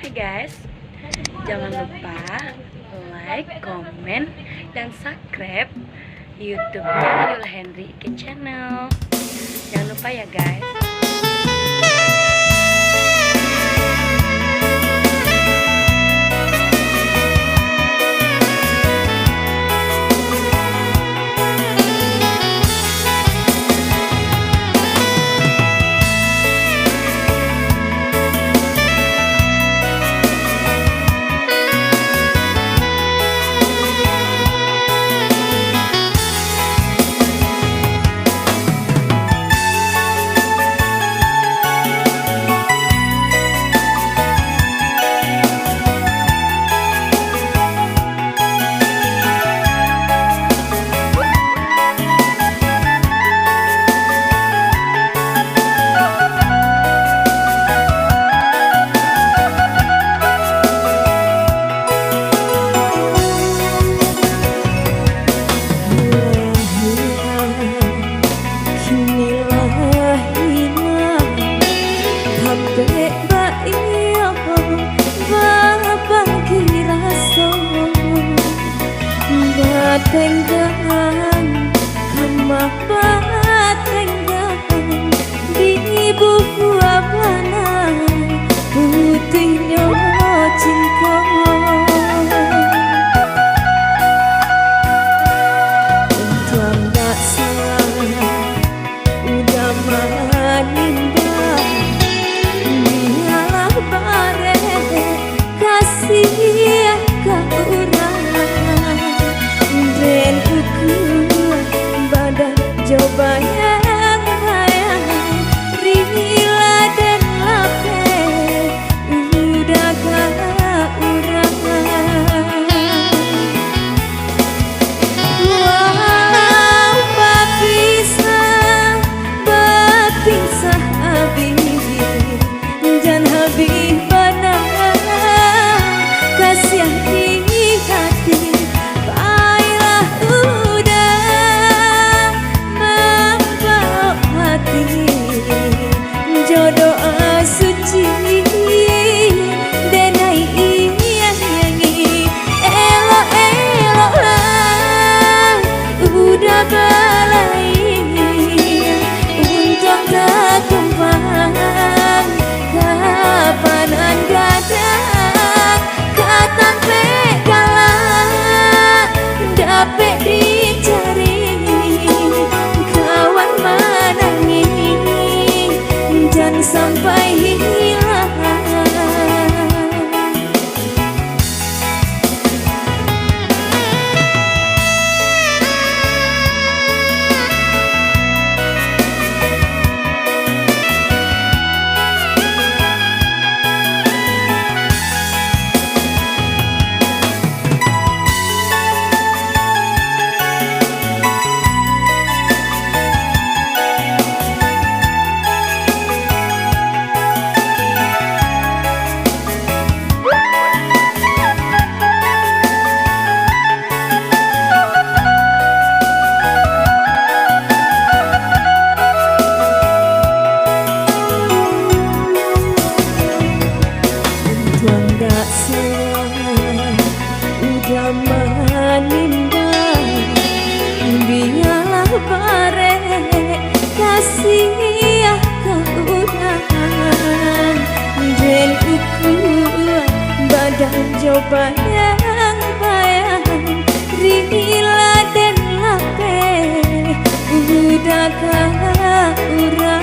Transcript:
Hai guys, jangan lupa like, komen, dan subscribe YouTube-nya Yul Henry Ike Channel. Jangan lupa ya guys. Tenggang kemah tenggang di buah bana putihnya cinta untuk tak salah udah manimbang dialah bare kasih kau coba yang bayang rila dan lape udah gak urang wow berpisah habis dan habis benar kasihan di hati baiklah jodoh suci denai yangi elok lah udah balai untung tak kembang kapanan gadang katan kalah dapet dicari kawan menangis dan sampai hilang. Udah manimbang biarlah bare kasih kau udahan dan ukuran badan coba yang bayang rila dan lape udah kau urang